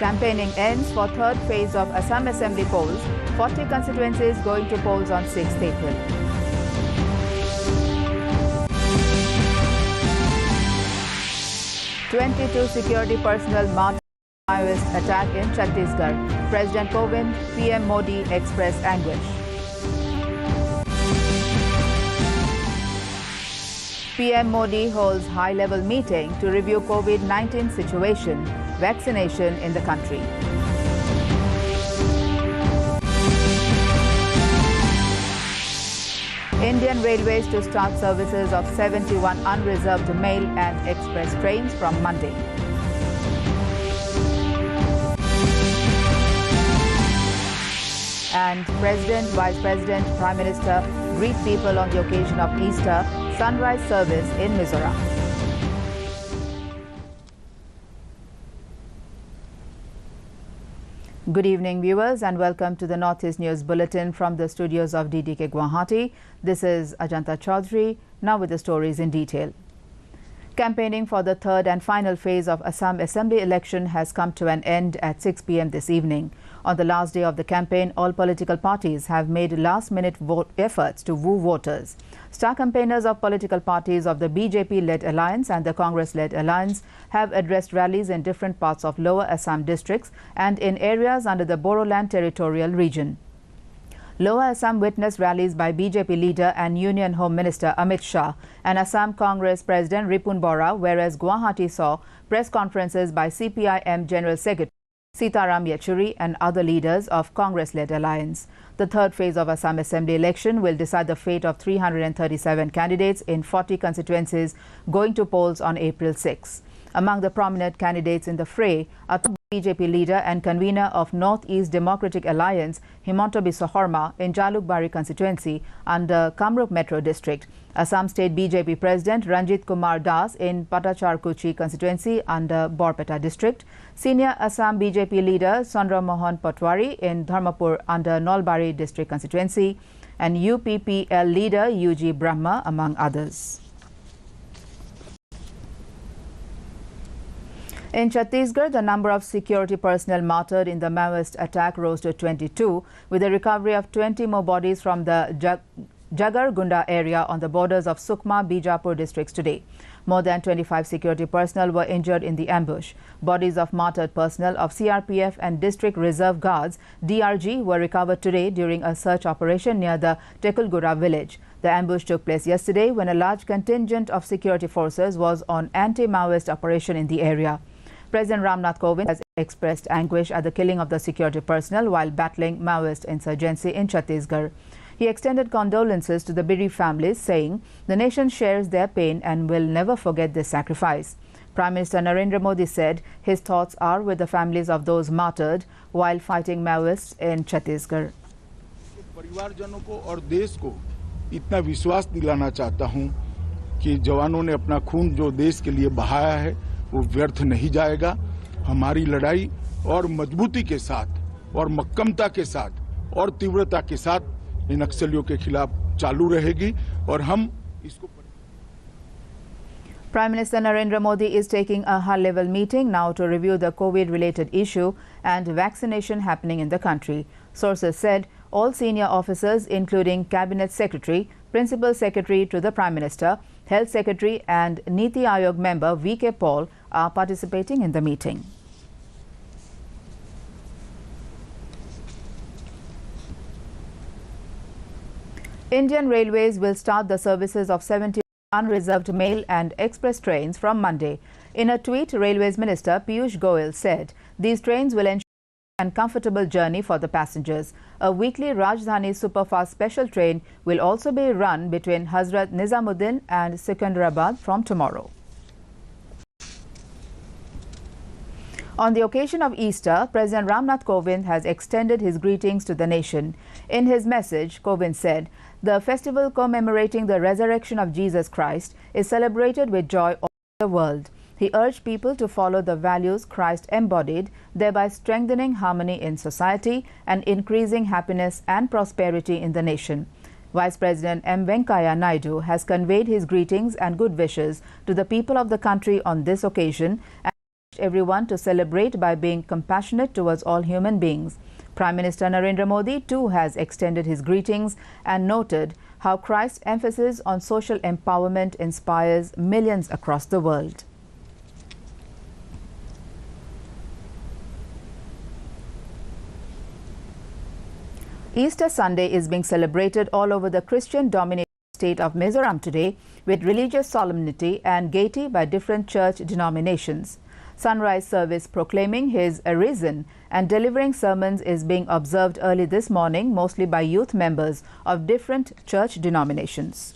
Campaigning ends for third phase of Assam Assembly polls. 40 constituencies going to polls on 6th April. "22 security personnel martyred in Maoist attack in Chhattisgarh. President Kovind, PM Modi expressed anguish. PM Modi holds high-level meeting to review COVID-19 situation, vaccination in the country. Indian Railways to start services of 71 unreserved mail and express trains from Monday. And President, Vice President, Prime Minister greet people on the occasion of Easter sunrise service in Mizoram. Good evening, viewers, and welcome to the Northeast News Bulletin from the studios of DDK Guwahati. This is Ajanta Chaudhary, now with the stories in detail. Campaigning for the third and final phase of Assam Assembly election has come to an end at 6 p.m. this evening. On the last day of the campaign, all political parties have made last-minute efforts to woo voters. Star campaigners of political parties of the BJP-led alliance and the Congress-led alliance have addressed rallies in different parts of Lower Assam districts and in areas under the Bodoland territorial region. Lower Assam witnessed rallies by BJP leader and Union Home Minister Amit Shah and Assam Congress President Ripun Bora, whereas Guwahati saw press conferences by CPIM General Secretary Sitaram Yechuri and other leaders of Congress-led alliance. The third phase of Assam Assembly election will decide the fate of 337 candidates in 40 constituencies going to polls on April 6. Among the prominent candidates in the fray are BJP leader and convener of North-East Democratic Alliance, Himanta Biswa Sarma, in Jalukbari constituency under Kamrup Metro District. Assam State BJP President Ranjit Kumar Das in Patacharkuchi constituency under Borpeta District. Senior Assam BJP leader Chandra Mohan Patwari in Dharmapur under Nolbari District constituency. And UPPL leader UG Brahma, among others. In Chhattisgarh, the number of security personnel martyred in the Maoist attack rose to 22, with the recovery of 20 more bodies from the Jagargunda area on the borders of Sukma, Bijapur districts today. More than 25 security personnel were injured in the ambush. Bodies of martyred personnel of CRPF and District Reserve Guards (DRG) were recovered today during a search operation near the Tekulgura village. The ambush took place yesterday when a large contingent of security forces was on anti-Maoist operation in the area. President Ramnath Kovind has expressed anguish at the killing of the security personnel while battling Maoist insurgency in Chhattisgarh. He extended condolences to the bereaved families, saying the nation shares their pain and will never forget this sacrifice. Prime Minister Narendra Modi said his thoughts are with the families of those martyred while fighting Maoists in Chhattisgarh. परिवारजनों को और देश को इतना विश्वास दिलाना चाहता हूं कि जवानों ने अपना खून जो देश के लिए बहाया है वो व्यर्थ नहीं जाएगा। हमारी लड़ाई और मजबूती के साथ और मक्कमता के साथ और तीव्रता के साथ इन नक्सलियों के खिलाफ चालू रहेगी और हम इसको Prime Minister Narendra Modi is taking a high-level meeting now to review the COVID-related issue and vaccination happening in the country. Sources said all senior officers, including Cabinet Secretary, Principal Secretary to the Prime Minister, Health Secretary and Niti Aayog member V.K. Paul are participating in the meeting. Indian Railways will start the services of 70 unreserved mail and express trains from Monday. In a tweet, Railways Minister Piyush Goyal said these trains will ensure a comfortable journey for the passengers. A weekly Rajdhani Superfast special train will also be run between Hazrat Nizamuddin and Secunderabad from tomorrow. On the occasion of Easter, President Ramnath Kovind has extended his greetings to the nation. In his message, Kovind said, the festival commemorating the resurrection of Jesus Christ is celebrated with joy all over the world. He urged people to follow the values Christ embodied, thereby strengthening harmony in society and increasing happiness and prosperity in the nation. Vice President M. Venkaiah Naidu has conveyed his greetings and good wishes to the people of the country on this occasion and everyone to celebrate by being compassionate towards all human beings. Prime Minister Narendra Modi too has extended his greetings and noted how Christ's emphasis on social empowerment inspires millions across the world. Easter Sunday is being celebrated all over the Christian-dominated state of Mizoram today with religious solemnity and gaiety by different church denominations. Sunrise service proclaiming his arisen and delivering sermons is being observed early this morning, mostly by youth members of different church denominations.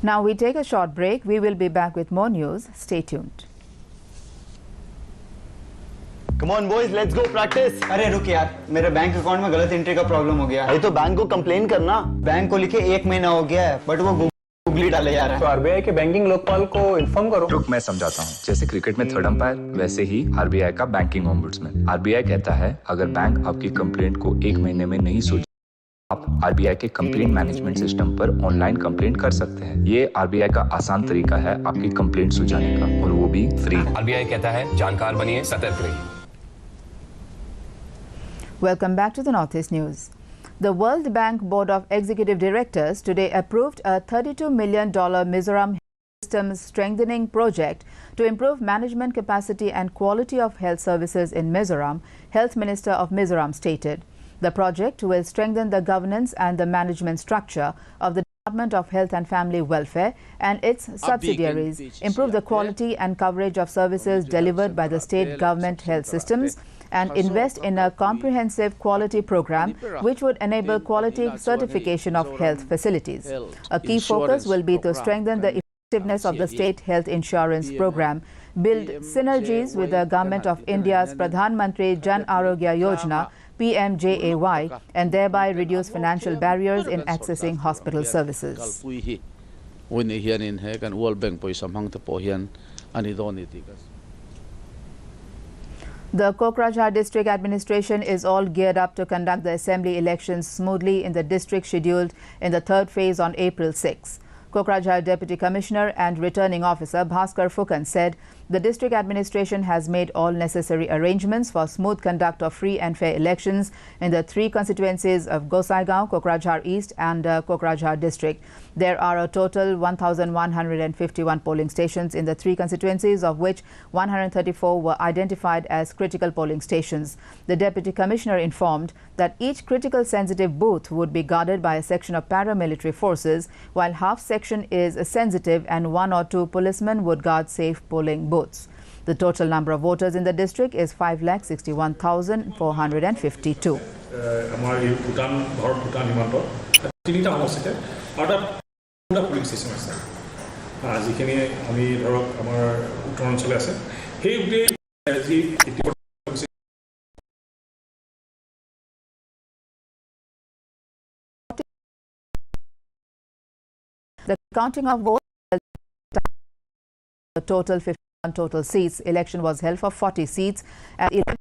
Now we take a short break. We will be back with more news. Stay tuned. Come on boys, let's go practice. अरे रुक यार, मेरे bank account में गलत entry का problem हो गया है। अरे तो बैंक को कंप्लेन करना। बैंक को लिखे 1 महीना हो गया है, बट वो गूगली डाले जा रहा है। तो आरबीआई के बैंकिंग लोकपाल को इन्फॉर्म करो। रुक, मैं समझाता हूँ। जैसे क्रिकेट में थर्ड अंपायर, वैसे ही आरबीआई का बैंकिंग ओम्बुड्समैन। आरबीआई कहता है अगर बैंक आपकी कंप्लेंट को 1 महीने में नहीं सुलझा, आप आरबीआई के कंप्लेंट मैनेजमेंट सिस्टम पर ऑनलाइन कंप्लेंट कर सकते हैं। ये आरबीआई का आसान तरीका है आपकी कंप्लेंट सुलझाने का, और वो भी फ्री। आरबीआई कहता है जानकार बनिए, सतर्क रहिए। Welcome back to the Northeast News. The World Bank Board of Executive Directors today approved a $32 million Mizoram Systems Strengthening Project to improve management capacity and quality of health services in Mizoram, Health Minister of Mizoram stated. The project will strengthen the governance and the management structure of the Department of Health and Family Welfare and its subsidiaries, improve the quality and coverage of services delivered by the state government health systems, and invest in a comprehensive quality program which would enable quality certification of health facilities. A key focus will be to strengthen the effectiveness of the state health insurance program, build synergies with the Government of India's Pradhan Mantri Jan Arogya Yojana PMJAY, and thereby reduce financial barriers in accessing hospital services. The Kokrajhar district administration is all geared up to conduct the assembly elections smoothly in the district scheduled in the third phase on April 6. Kokrajhar Deputy Commissioner and Returning Officer Bhaskar Fukan said the district administration has made all necessary arrangements for smooth conduct of free and fair elections in the 3 constituencies of Gosaigaon, Kokrajhar East and Kokrajhar district. There are a total 1,151 polling stations in the 3 constituencies, of which 134 were identified as critical polling stations. The Deputy Commissioner informed that each critical sensitive booth would be guarded by a section of paramilitary forces, while half section is sensitive and 1 or 2 policemen would guard safe polling booths. The total number of voters in the district is 5,61,452. The counting of votes, the total 51 total seats. Election was held for 40 seats at 11.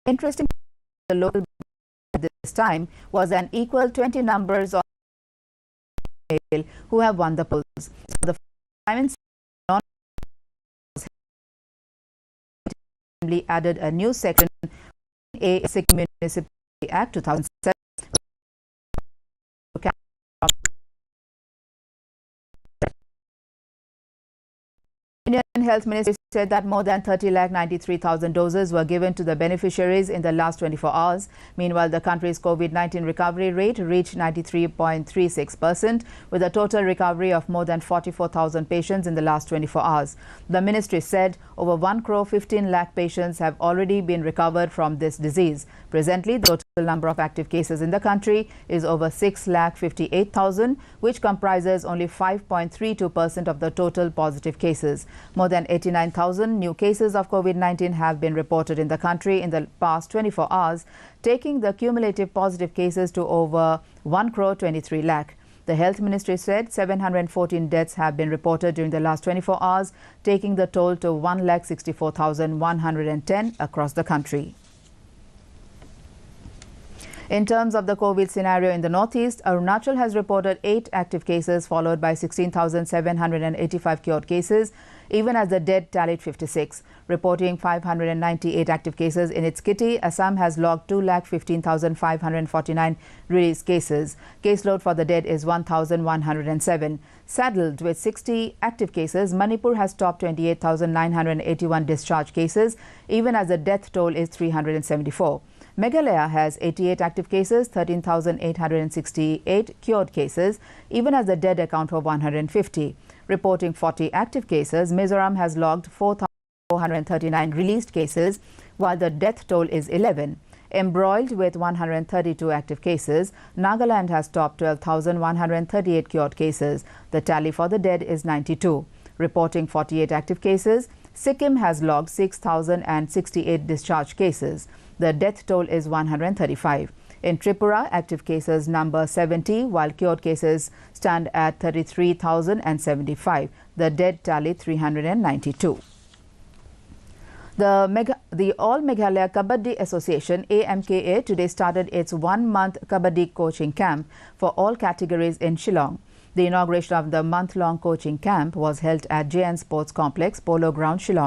Interesting, the local at this time was an equal 20 numbers of who have won the polls. So the Assembly added a new section, A Municipality Act 2007. Indian Health Ministry said that more than 30,93,000 doses were given to the beneficiaries in the last 24 hours. Meanwhile, the country's COVID-19 recovery rate reached 93.36%, with a total recovery of more than 44,000 patients in the last 24 hours. The ministry said over 1 crore 15 lakh patients have already been recovered from this disease. Presently, the total number of active cases in the country is over 6,58,000, which comprises only 5.32% of the total positive cases. More than 89,000 new cases of COVID-19 have been reported in the country in the past 24 hours, taking the cumulative positive cases to over 1 crore 23 lakh. The Health Ministry said 714 deaths have been reported during the last 24 hours, taking the toll to 1,64,110 across the country. In terms of the COVID scenario in the northeast, Arunachal has reported 8 active cases, followed by 16,785 cured cases, even as the dead tallied 56. Reporting 598 active cases in its kitty, Assam has logged 2,15,549 released cases. Caseload for the dead is 1,107. Saddled with 60 active cases, Manipur has topped 28,981 discharge cases, even as the death toll is 374. Meghalaya has 88 active cases, 13,868 cured cases, even as the dead account for 150. Reporting 40 active cases, Mizoram has logged 4,439 released cases, while the death toll is 11. Embroiled with 132 active cases, Nagaland has topped 12,138 cured cases. The tally for the dead is 92. Reporting 48 active cases, Sikkim has logged 6,068 discharge cases. The death toll is 135. In Tripura, active cases number 70, while cured cases stand at 33,075. The dead tally 392. The All Meghalaya Kabaddi Association AMKA today started its 1-month Kabaddi coaching camp for all categories in Shillong. The inauguration of the month-long coaching camp was held at JN Sports Complex, Polo Ground, Shillong.